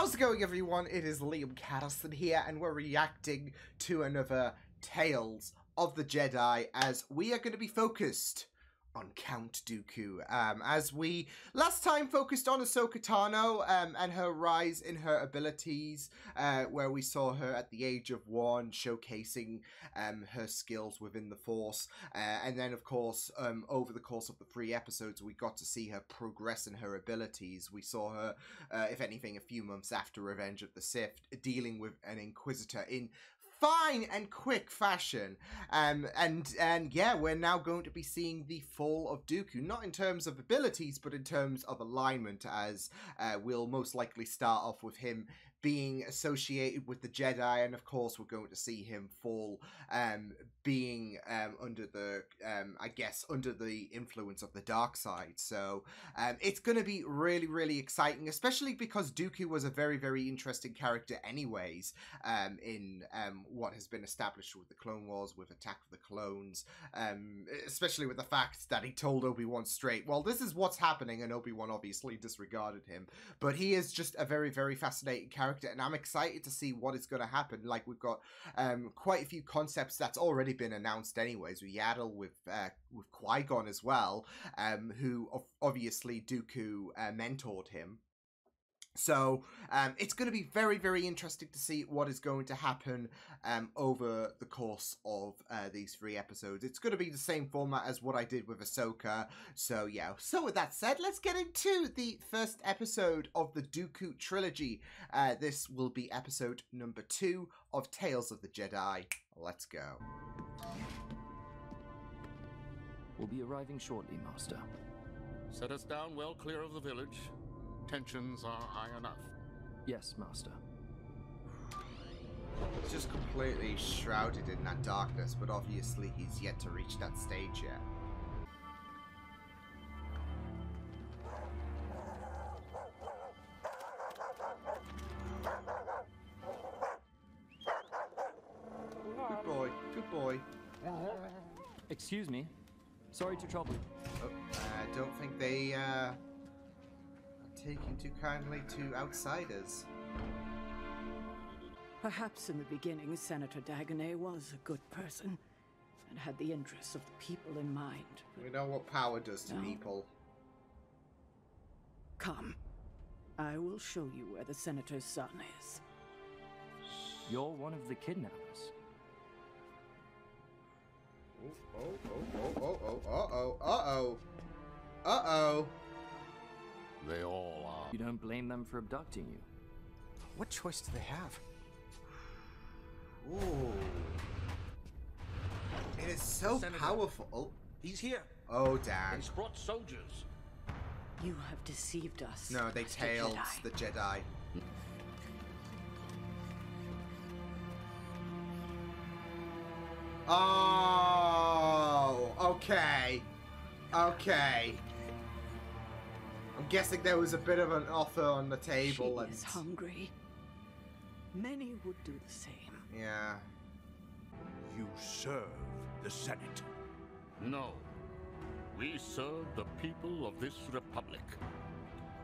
How's it going, everyone? It is Liam Catterson here, and we're reacting to another Tales of the Jedi, as we are going to be focused on Count Dooku. As we last time focused on Ahsoka Tano and her rise in her abilities, where we saw her at the age of 1 showcasing her skills within the Force, and then of course over the course of the 3 episodes we got to see her progress in her abilities. We saw her, if anything, a few months after Revenge of the Sith, dealing with an Inquisitor in fine and quick fashion, and yeah, we're now going to be seeing the fall of Dooku, not in terms of abilities, but in terms of alignment, as we'll most likely start off with him being associated with the Jedi, and of course we're going to see him fall, being under the, I guess, under the influence of the dark side. So it's going to be really, really exciting, especially because Dooku was a very, very interesting character anyways, in what has been established with the Clone Wars, with Attack of the Clones, especially with the fact that he told Obi-Wan straight, well, this is what's happening, and Obi-Wan obviously disregarded him. But he is just a very, very fascinating character, and I'm excited to see what is going to happen. Like, we've got quite a few concepts that's already been announced anyways. We Yaddle with Qui-Gon as well, who obviously Dooku mentored him. So it's going to be very, very interesting to see what is going to happen over the course of these 3 episodes. It's going to be the same format as what I did with Ahsoka. So yeah, so with that said, let's get into the first episode of the Dooku trilogy. This will be episode number 2 of Tales of the Jedi. Let's go. We'll be arriving shortly, Master. Set us down well clear of the village. Tensions are high enough. Yes, Master. He's just completely shrouded in that darkness, but obviously he's yet to reach that stage yet. Good boy, good boy. Excuse me. Sorry to trouble you. Oh, I don't think they taking too kindly to outsiders. Perhaps in the beginning, Senator Dagonet was a good person and had the interests of the people in mind. We know what power does to people. Come. I will show you where the Senator's son is. You're one of the kidnappers. Uh-oh. They all are. You don't blame them for abducting you. What choice do they have? Ooh. It is so Senator, powerful. Oh. He's here. Oh, damn. He's brought soldiers. You have deceived us. No, they Mr. tailed Jedi. the Jedi. Oh, okay. Okay. I'm guessing there was a bit of an offer on the table. She is hungry. Many would do the same. Yeah. You serve the Senate. No. We serve the people of this republic.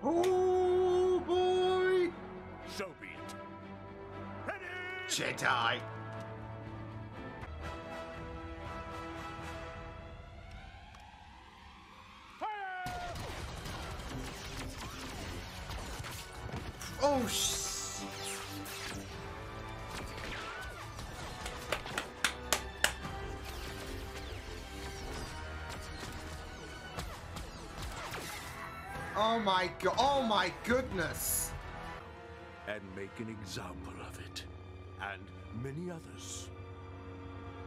Oh, boy! So be it. Ready? Jedi! Oh, oh my god! Oh my goodness! And make an example of it. And many others.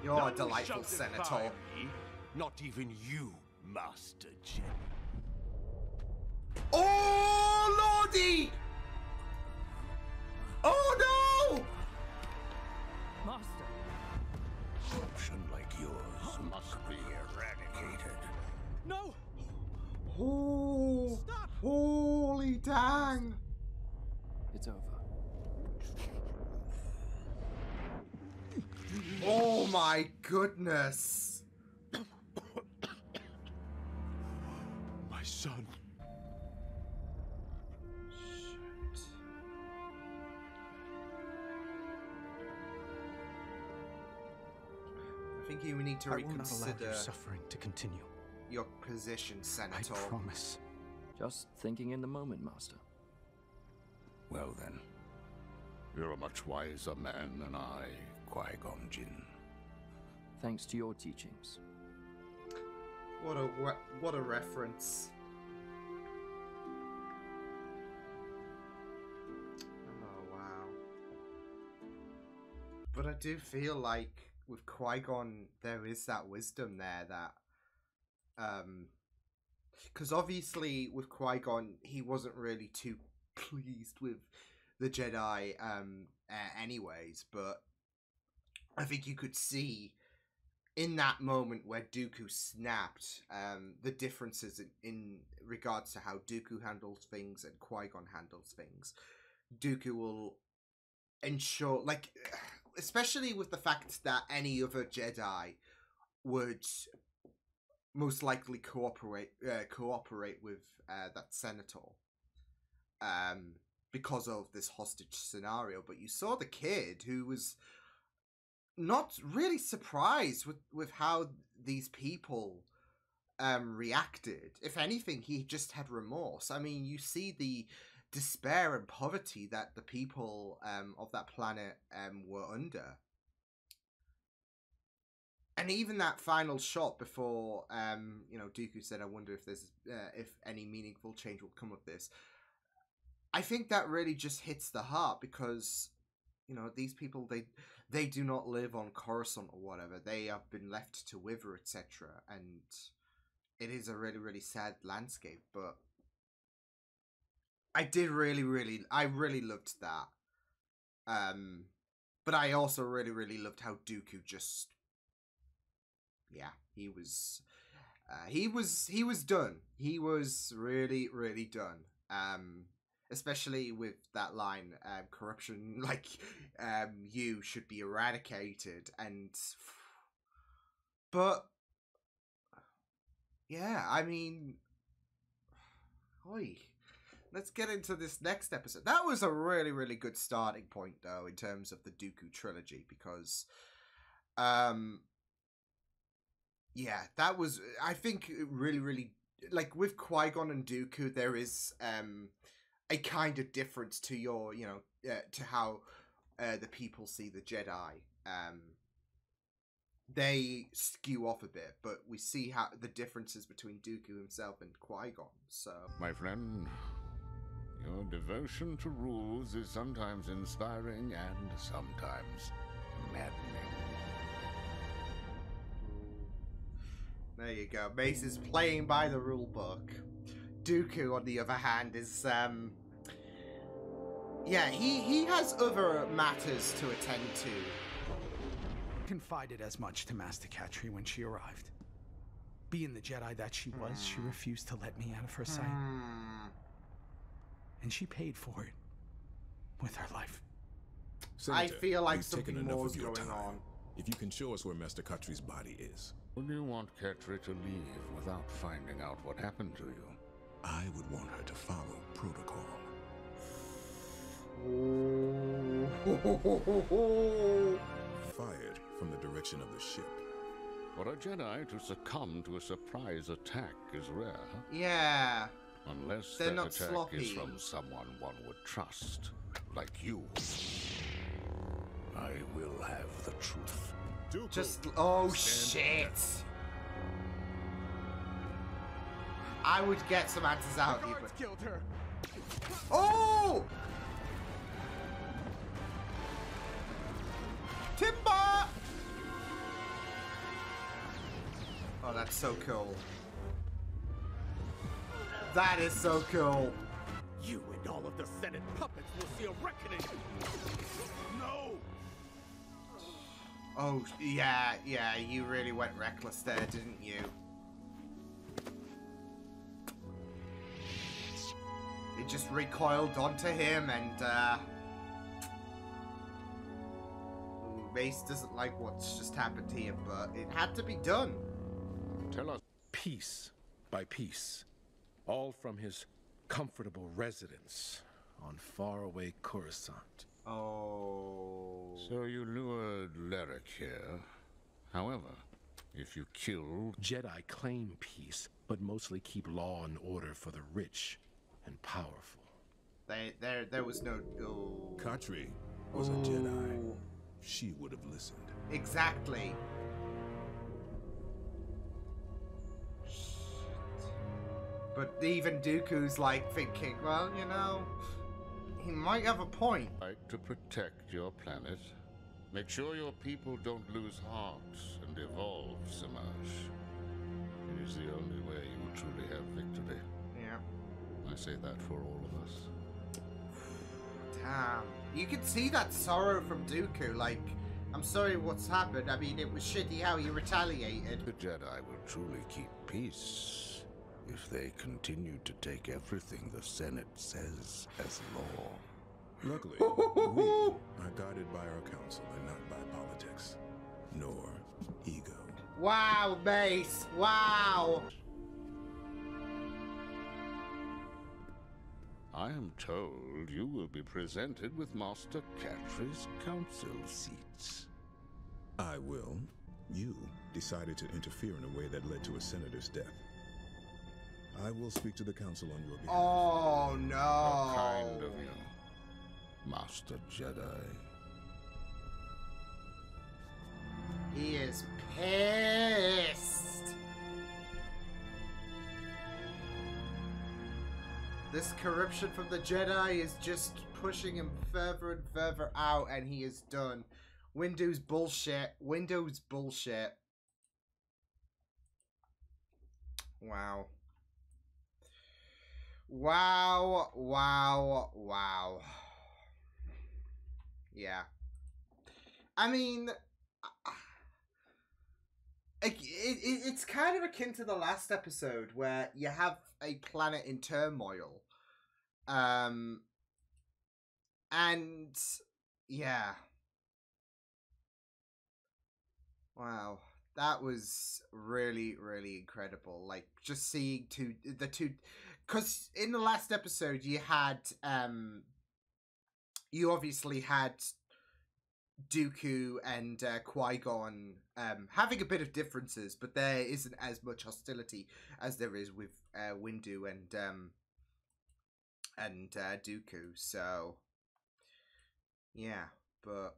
You're None a delightful shall senator. defy me, not even you, Master Jedi. Oh, Lordy! Oh no! Master! Corruption like yours must be eradicated. No! Oh, Stop! Holy dang! It's over. Oh my goodness! My son. Shit. think you need to I will not allow reconsider your suffering to continue. your position, Senator. I promise. Just thinking in the moment, Master. Well then, you're a much wiser man than I, Qui-Gon Jinn. Thanks to your teachings. What a reference. Oh wow. But I do feel like with Qui-Gon there is that wisdom there that because obviously with Qui-Gon he wasn't really too pleased with the Jedi anyways, but I think you could see in that moment where Dooku snapped, the differences in regards to how Dooku handles things and Qui-Gon handles things. Dooku will ensure, like, especially with the fact that any other Jedi would most likely cooperate with that Senator, because of this hostage scenario. But you saw the kid who was not really surprised with how these people reacted. If anything, he just had remorse. I mean, you see the despair and poverty that the people of that planet were under. And even that final shot before, you know, Dooku said, I wonder if there's if any meaningful change will come of this. I think that really just hits the heart because, you know, these people, they do not live on Coruscant or whatever. They have been left to wither, etc. And it is a really, really sad landscape. But I really loved that. But I also really loved how Dooku just, yeah, he was done. He was really done. Especially with that line, corruption, like, you should be eradicated, but, yeah, I mean, let's get into this next episode. That was a really good starting point, though, in terms of the Dooku trilogy, because, yeah, that was, I think, really, like, with Qui-Gon and Dooku, there is, a kind of difference to your, you know, to how the people see the Jedi. They skew off a bit, but we see how the differences between Dooku himself and Qui-Gon. So, My friend, your devotion to rules is sometimes inspiring and sometimes maddening. There you go. Mace is playing by the rule book. Dooku, on the other hand, is, yeah, he has other matters to attend to. Confided as much to Master Catry when she arrived. Being the Jedi that she was, she refused to let me out of her sight. And she paid for it with her life. I feel like we've taken something enough more of is your going time. on. If you can show us where Master Catry's body is. Would you want Catry to leave without finding out what happened to you? I would want her to follow protocol. Fired from the direction of the ship. For a Jedi to succumb to a surprise attack is rare. Yeah. Unless They're that not attack sloppy. is from someone one would trust, like you. I will have the truth. Dooku, Just, oh stand shit. I would get some answers out of you, but... killed her. Oh! Timber! Oh, that's so cool. That is so cool. You and all of the Senate puppets will see a reckoning. No! Oh, yeah, you really went reckless there, didn't you? It just recoiled onto him, and, Mace doesn't like what's just happened here, but it had to be done. Tell us. Piece by piece, all from his comfortable residence on faraway Coruscant. Oh. So you lured Lyric here, However, if you kill... Jedi claim peace, but mostly keep law and order for the rich and powerful. There was no... Oh. Katri was a Jedi. She would have listened. Exactly. But even Dooku's like thinking, well, you know, he might have a point. Right to protect your planet. Make sure your people don't lose heart and evolve, Samash. It is the only way you will truly have victory. Yeah. I say that for all of us. Damn. You can see that sorrow from Dooku, like, I'm sorry what's happened. I mean, it was shitty how you retaliated. The Jedi will truly keep peace if they continue to take everything the Senate says as law. Luckily, we are guided by our counsel and not by politics, nor ego. Wow, Mace. Wow. I am told you will be presented with Master Catri's council seats. I will. You decided to interfere in a way that led to a senator's death. I will speak to the council on your behalf. Oh, no. How kind of you, Master Jedi. He is pissed. This corruption from the Jedi is just pushing him further and further out, and he is done. Windu's bullshit. Windu's bullshit. Wow. Wow, wow, wow. Yeah. I mean, it's kind of akin to the last episode where you have a planet in turmoil. And yeah. Wow. That was really, really incredible. Like, just seeing the two, because in the last episode you had, you obviously had Dooku and Qui-Gon having a bit of differences, but there isn't as much hostility as there is with Windu and Dooku. So yeah, but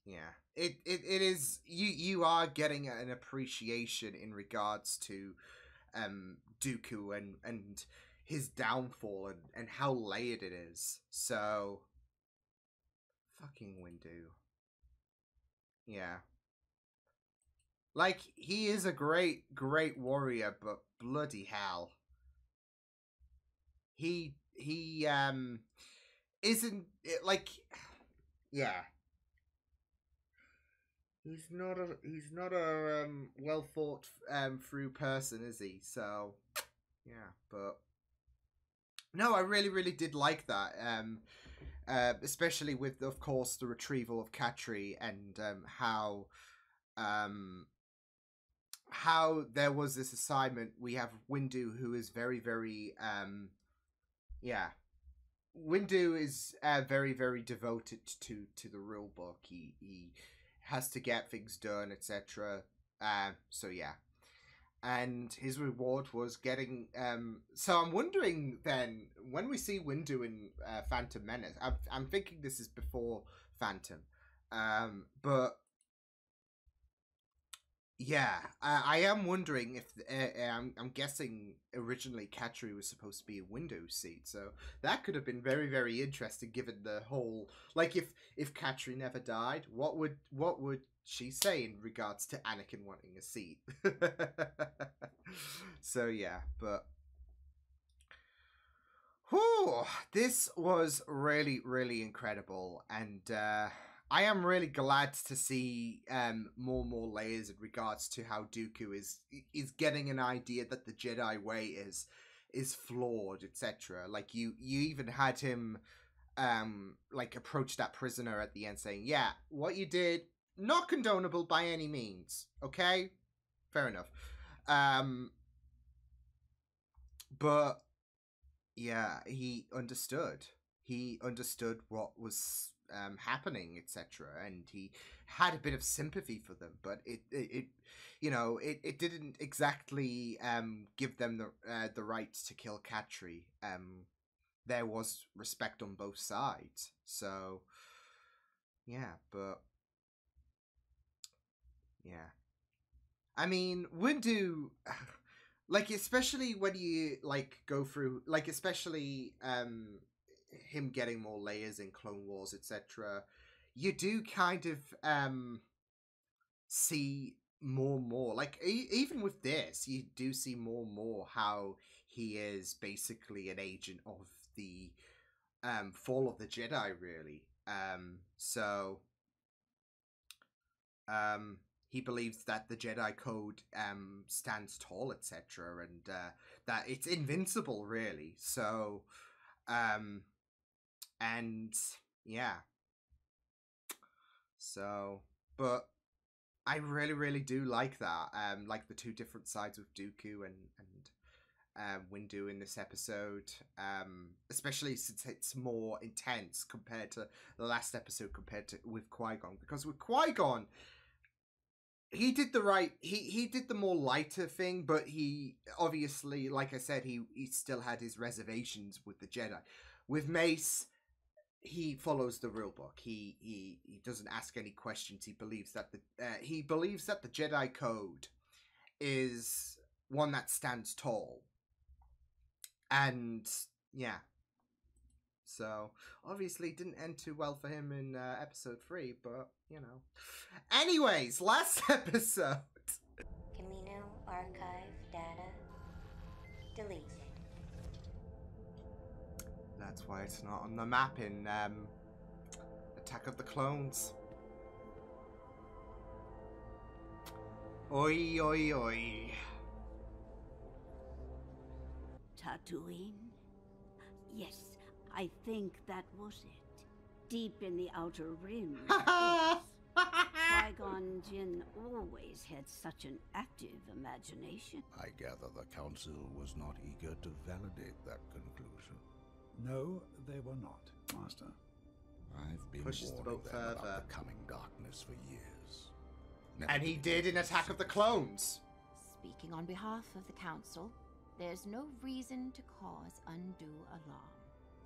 yeah, it is, you are getting an appreciation in regards to Dooku and his downfall and how layered it is. So fucking Windu. Yeah. Like, he is a great warrior, but bloody hell. He isn't, like, yeah. He's not a well thought through person, is he? So yeah, but no, I really did like that. Especially with, of course, the retrieval of Catri and how there was this assignment. We have Windu, who is very yeah. Windu is very devoted to the rule book. He has to get things done, etc. So yeah, and his reward was getting. So I'm wondering then, when we see Windu in Phantom Menace, I'm thinking this is before Phantom, but yeah, I am wondering if I'm guessing originally Catri was supposed to be a Windu seat, so that could have been very interesting, given the whole, like, if Catri never died, what would she say in regards to Anakin wanting a seat? So yeah, but whew, this was really incredible, and I am really glad to see more layers in regards to how Dooku is getting an idea that the Jedi way is flawed, etc. Like, you even had him like approach that prisoner at the end saying, yeah, what you did, not condonable by any means, okay? Fair enough. But yeah, he understood what was happening, etc. And he had a bit of sympathy for them, but it didn't exactly give them the right to kill Catri. There was respect on both sides, so yeah, but yeah, I mean, Windu, like, especially when you like go through, like, especially him getting more layers in Clone Wars, etc. You do kind of see more and more, like, even with this, you do see more and more how he is basically an agent of the fall of the Jedi, really. He believes that the Jedi Code stands tall, etc., and that it's invincible, really. So, and yeah. So, but I really, really do like that. Like the two different sides of Dooku and Windu in this episode, especially since it's more intense compared to the last episode, with Qui-Gon, because with Qui-Gon, he did the right, he did the more lighter thing, but he obviously, like I said, he still had his reservations with the Jedi. With Mace, he follows the rule book. He doesn't ask any questions. He believes that the Jedi Code is one that stands tall. And yeah, so obviously it didn't end too well for him in episode 3, but you know. Anyways, last episode. Can we now archive data? Delete. That's why it's not on the map in Attack of the Clones. Oi, oi, oi. Tatooine? Yes, I think that was it. Deep in the Outer Rim. Qui-Gon Jinn always had such an active imagination. I gather the Council was not eager to validate that conclusion. No, they were not, Master. I've been Pushes the boat warning them further. about the coming darkness for years. And he did in Attack of the Clones. Speaking on behalf of the Council, there's no reason to cause undue alarm.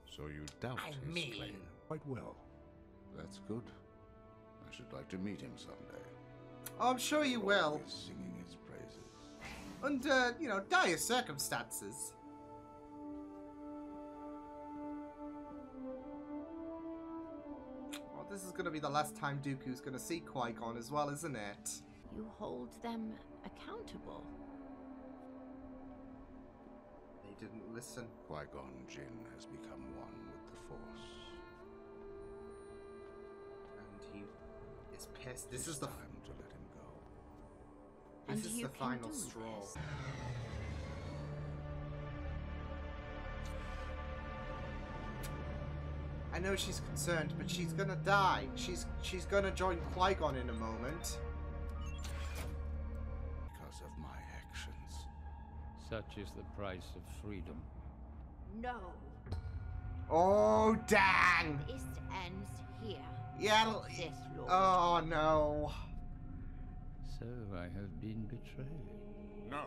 So you doubt his claim? Quite well. That's good. I should like to meet him someday. Oh, I'm sure you will. Always singing his praises. Under, dire circumstances. Well, this is going to be the last time Dooku's going to see Qui-Gon as well, isn't it? You hold them accountable. They didn't listen. Qui-Gon Jinn has become one with the Force. And he is pissed. This is the time to let him go. This is the final straw. I know she's concerned, but she's gonna die. She's gonna join Qui-Gon in a moment. Because of my actions. Such is the price of freedom. No. Oh, dang! This ends here. Yeah. Sith Lord. Oh, no. So I have been betrayed. No.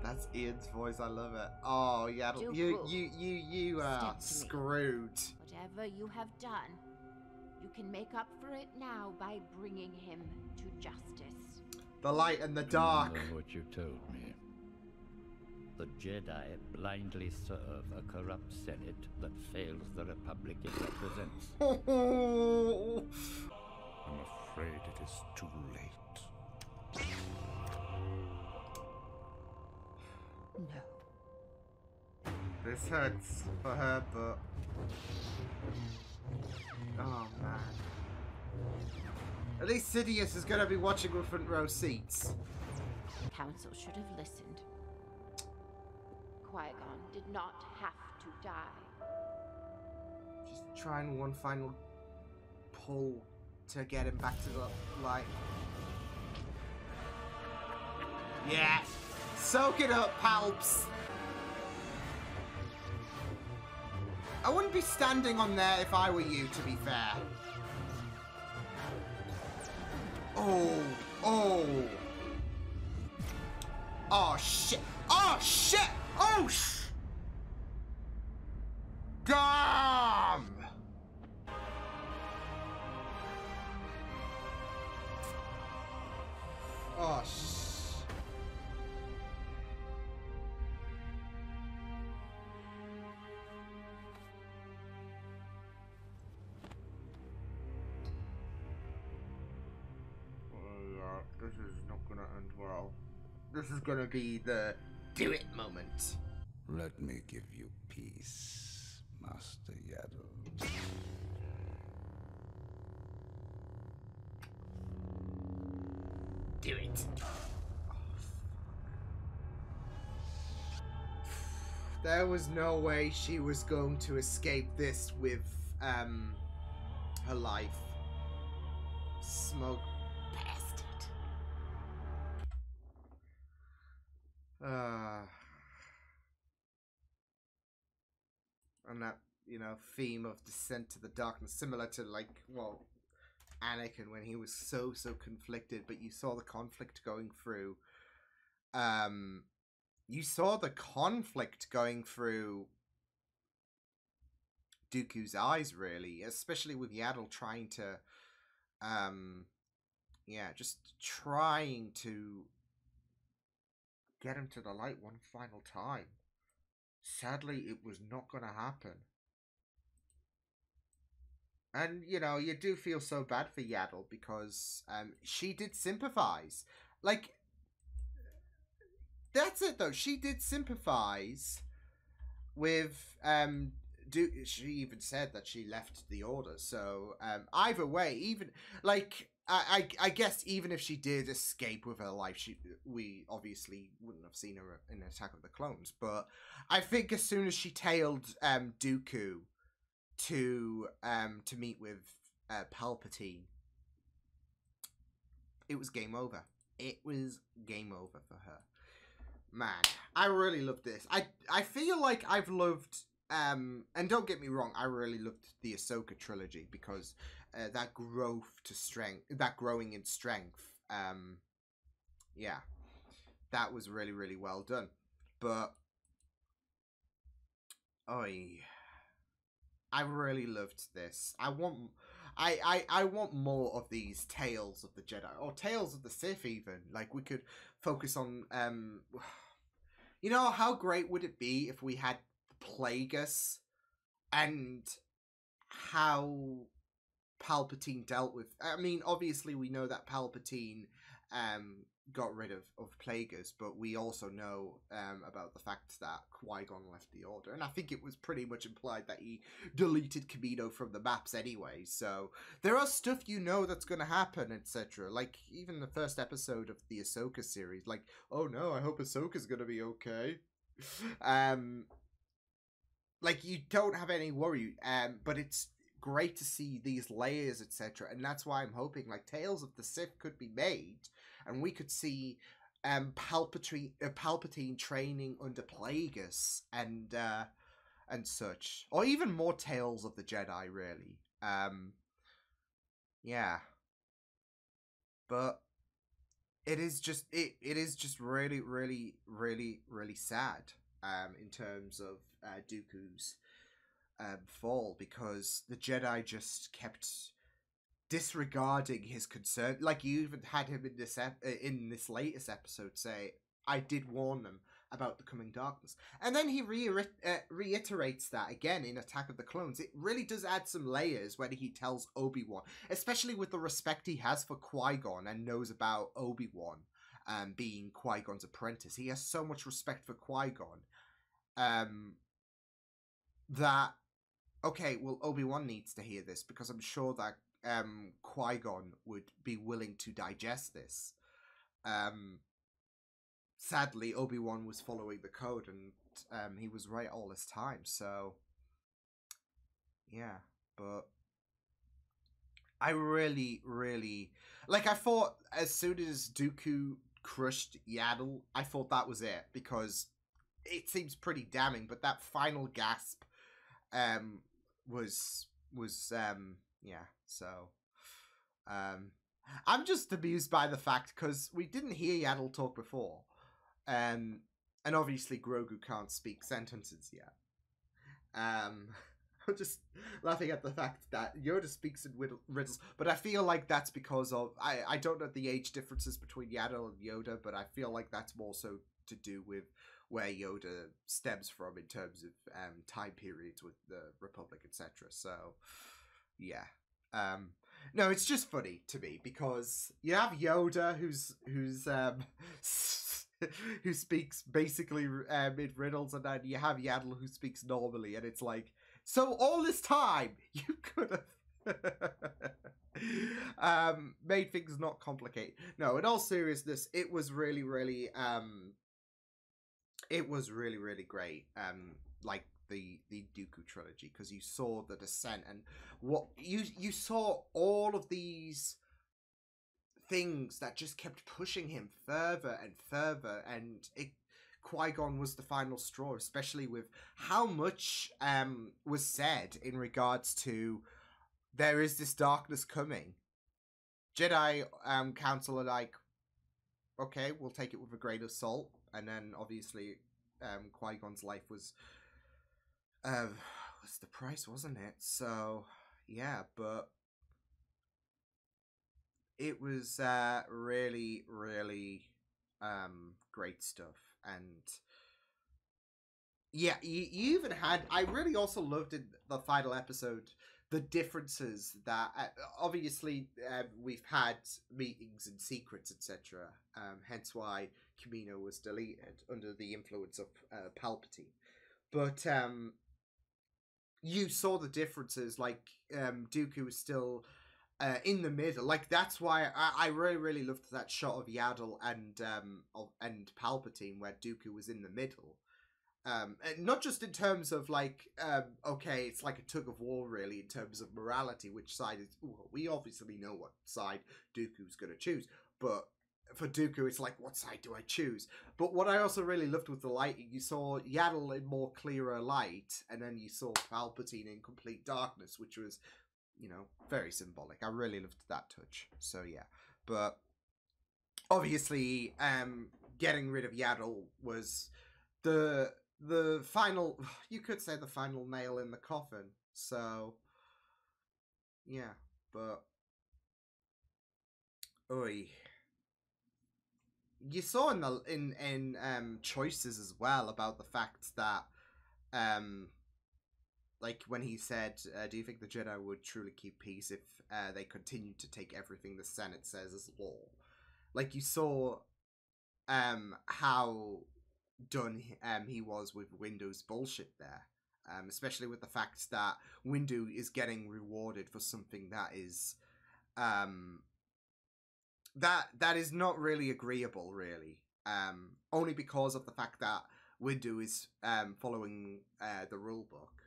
That's Ian's voice. I love it. Oh, yeah. You are screwed. Whatever you have done, you can make up for it now by bringing him to justice. The light and the dark. You know what you told me. The Jedi blindly serve a corrupt Senate that fails the Republic it represents. I'm afraid it is too late. No. This hurts for her, but... Oh, man. At least Sidious is going to be watching with front row seats. The Council should have listened. Qui-Gon did not have to die. Just trying one final pull to get him back to the light. Yeah! Soak it up, palps! I wouldn't be standing on there if I were you, to be fair. Oh. Oh. Oh, shit. Oh, shit. Oh, Damn! Oh, this is not gonna end well. This is gonna be the do it moment. Let me give you peace, Master Yaddle. Do it. There was no way she was going to escape this with her life. Smoke bastard. And that, you know, theme of descent to the darkness, similar to, like, well, Anakin when he was so conflicted, but you saw the conflict going through. You saw the conflict going through Dooku's eyes, really, especially with Yaddle trying to, yeah, just trying to get him to the light one final time. Sadly, it was not going to happen. And, you know, you do feel so bad for Yaddle because she did sympathize. Like, that's it, though. She did sympathize with... she even said that she left the Order. So, either way, even... Like, I guess even if she did escape with her life, we obviously wouldn't have seen her in Attack of the Clones. But I think as soon as she tailed Dooku to meet with Palpatine, it was game over. It was game over for her. Man, I really loved this. I feel like I've loved, and don't get me wrong, I really loved the Ahsoka trilogy because that growth to strength, that growing in strength, yeah, that was really well done. But I really loved this. I want more of these Tales of the Jedi or Tales of the Sith even. Like, we could focus on you know, how great would it be if we had Plagueis and how Palpatine dealt with... I mean, obviously we know that Palpatine got rid of Plagueis, but we also know about the fact that Qui-Gon left the Order, and I think it was pretty much implied that he deleted Kamino from the maps anyway, so there are stuff you know that's going to happen, etc. Like, even the first episode of the Ahsoka series, like, oh no, I hope Ahsoka's going to be okay. Like, you don't have any worry, but it's great to see these layers, etc., and that's why I'm hoping, like, Tales of the Sith could be made, and we could see Palpatine training under Plagueis and such, or even more Tales of the Jedi, really. Yeah, but it is just really sad in terms of Dooku's fall, because the Jedi just kept disregarding his concern. Like, you even had him in this latest episode say, I did warn them about the coming darkness. And then he reiterates that again in Attack of the Clones. It really does add some layers when he tells Obi-Wan, especially with the respect he has for Qui-Gon and knows about Obi-Wan being Qui-Gon's apprentice. He has so much respect for Qui-Gon that, okay, well, Obi-Wan needs to hear this, because I'm sure that Qui-Gon would be willing to digest this. Sadly, Obi-Wan was following the code, and he was right all this time, so yeah. But I really, like, I thought as soon as Dooku crushed Yaddle, I thought that was it, because it seems pretty damning, but that final gasp yeah, so I'm just amused by the fact, because we didn't hear Yaddle talk before, and obviously Grogu can't speak sentences yet. I'm just laughing at the fact that Yoda speaks in riddles, but I feel like that's because of, I don't know the age differences between Yaddle and Yoda, but I feel like that's more so to do with where Yoda stems from in terms of time periods with the Republic, etc. So, yeah. No, it's just funny to me because you have Yoda who's who speaks basically in riddles, and then you have Yaddle who speaks normally, and it's like, so all this time you could have made things not complicated. No, in all seriousness, it was really, really great. Like the Dooku trilogy, because you saw the descent, and what you saw all of these things that just kept pushing him further and further, and Qui-Gon was the final straw, especially with how much was said in regards to there is this darkness coming. Jedi Council are like, okay, we'll take it with a grain of salt, and then obviously Qui-Gon's life was the price, wasn't it? So yeah, but it was really, really great stuff. And yeah, you even had, I really also loved in the final episode the differences that obviously we've had meetings and secrets, etc. Hence why Kamino was deleted under the influence of Palpatine. But you saw the differences, like Dooku was still in the middle. Like, that's why I really, really loved that shot of Yaddle and Palpatine where Dooku was in the middle. And not just in terms of like, okay, it's like a tug of war really in terms of morality, which side is, well, we obviously know what side Dooku's going to choose, but for Dooku it's like, what side do I choose? But what I also really loved was the lighting. You saw Yaddle in more clearer light, and then you saw Palpatine in complete darkness, which was, you know, very symbolic. I really loved that touch. So yeah, but obviously getting rid of Yaddle was the final, you could say the final nail in the coffin. So yeah, but oi, you saw in the in choices as well about the fact that like when he said, do you think the Jedi would truly keep peace if they continued to take everything the Senate says as law? Like, you saw how done he was with Windu's bullshit there, especially with the fact that Windu is getting rewarded for something that is that is not really agreeable, really, only because of the fact that Windu is following the rule book,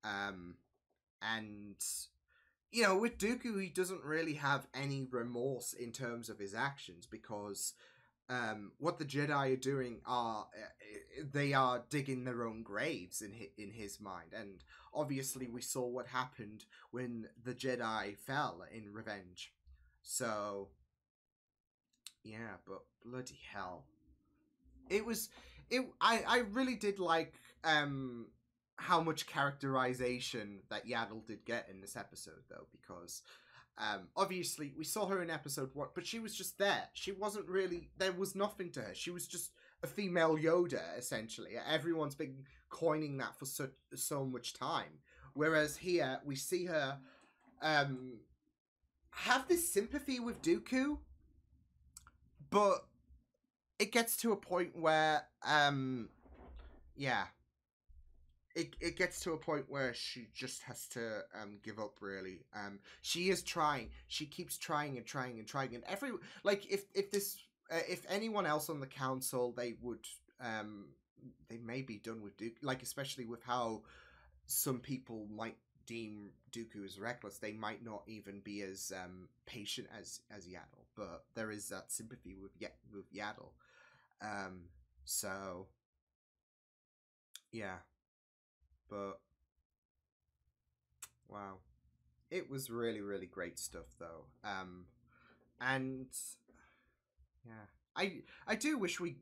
and you know, with Dooku, he doesn't really have any remorse in terms of his actions, because what the Jedi are doing are they are digging their own graves in his mind. And obviously we saw what happened when the Jedi fell in Revenge. So yeah, but bloody hell, I really did like how much characterization that Yaddle did get in this episode, though, because obviously we saw her in episode 1, but she was just there. She wasn't really, there was nothing to her. She was just a female Yoda, essentially. Everyone's been coining that for so much time. Whereas here, we see her have this sympathy with Dooku, but it gets to a point where, yeah, it gets to a point where she just has to give up, really. She is trying. She keeps trying and trying and trying. And if anyone else on the council, they would they may be done with Dooku. Like, especially with how some people might deem Dooku as reckless, they might not even be as patient as Yaddle. But there is that sympathy with Yaddle. So yeah. But Wow. It was really, really great stuff, though. And yeah, I do wish we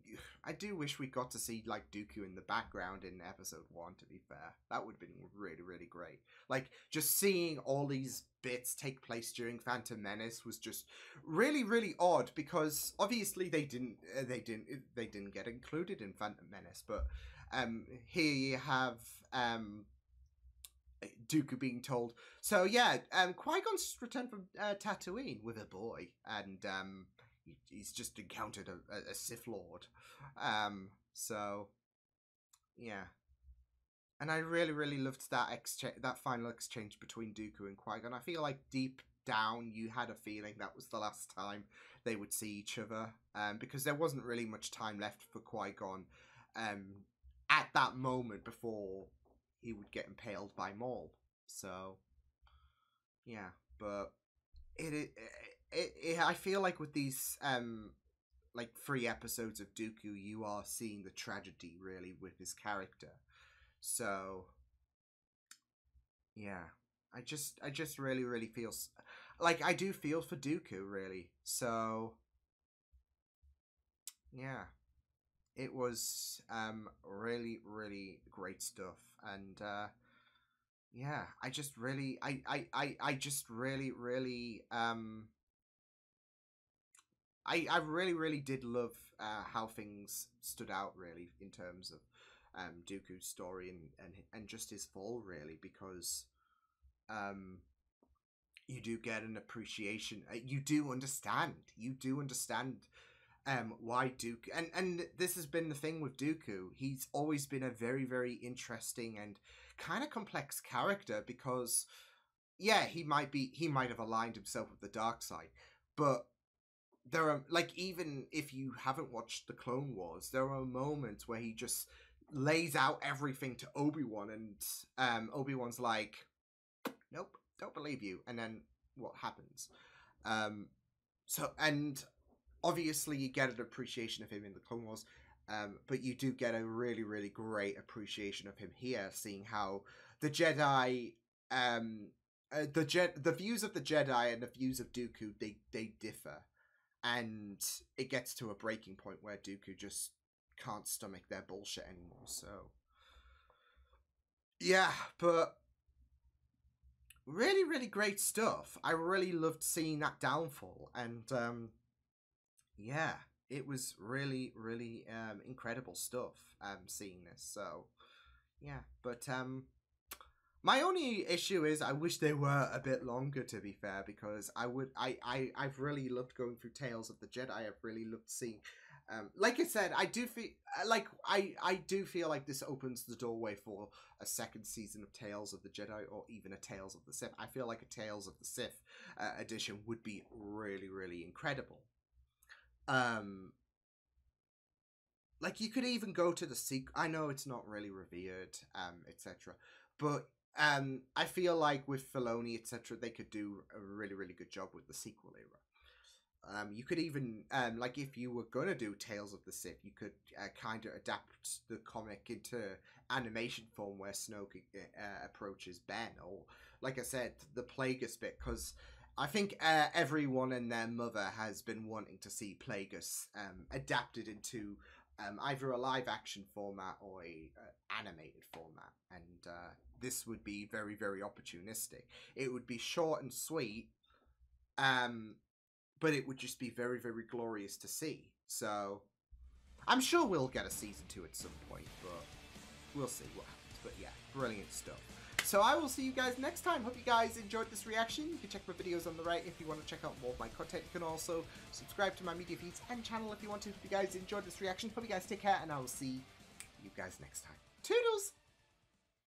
got to see like Dooku in the background in episode 1. To be fair, that would have been really, really great. Like just seeing all these bits take place during Phantom Menace was just really, really odd because obviously they didn't get included in Phantom Menace, but here you have Dooku being told, so yeah, Qui-Gon's returned from Tatooine with a boy, and he's just encountered a Sith Lord. So yeah, and I really, really loved that final exchange between Dooku and Qui-Gon. I feel like deep down you had a feeling that was the last time they would see each other, because there wasn't really much time left for Qui-Gon at that moment before he would get impaled by Maul. So yeah, but I feel like with these like 3 episodes of Dooku, you are seeing the tragedy really with his character. So yeah, I just really, really feel like I do feel for Dooku really. So yeah, it was really, really great stuff. And yeah, I just really I really, really did love how things stood out really in terms of Dooku's story and just his fall really, because you do get an appreciation. You do understand why Dooku, and this has been the thing with Dooku. He's always been a very, very interesting and kind of complex character, because yeah, he might have aligned himself with the dark side, but there are, like, even if you haven't watched the Clone Wars, there are moments where he just lays out everything to Obi-Wan, and Obi-Wan's like, nope, don't believe you, and then what happens? So, and obviously you get an appreciation of him in the Clone Wars, but you do get a really, really great appreciation of him here, seeing how the Jedi, the views of the Jedi and the views of Dooku, they differ. And it gets to a breaking point where Dooku just can't stomach their bullshit anymore. So yeah, but really, really great stuff. I really loved seeing that downfall, and yeah, it was really, really incredible stuff seeing this. So yeah, but my only issue is I wish they were a bit longer, to be fair, because I've really loved going through Tales of the Jedi. I've really loved seeing, like I said, I do feel like I do feel like this opens the doorway for a second season of Tales of the Jedi, or even a Tales of the Sith. I feel like a Tales of the Sith edition would be really, really incredible. Like you could even go to the sequel. I know it's not really revered, etc. But I feel like with Filoni, etc., they could do a really, really good job with the sequel era. You could even, like, if you were going to do Tales of the Sith, you could kind of adapt the comic into animation form where Snoke approaches Ben, or, like I said, the Plagueis bit, because I think everyone and their mother has been wanting to see Plagueis adapted into either a live-action format or a animated format, and this would be very, very opportunistic. It would be short and sweet, but it would just be very, very glorious to see. So I'm sure we'll get a season 2 at some point, but we'll see what happens. But yeah, brilliant stuff. So I will see you guys next time. Hope you guys enjoyed this reaction. You can check my videos on the right if you want to check out more of my content. You can also subscribe to my media feeds and channel if you want to. If you guys enjoyed this reaction, hope you guys take care, and I will see you guys next time. Toodles!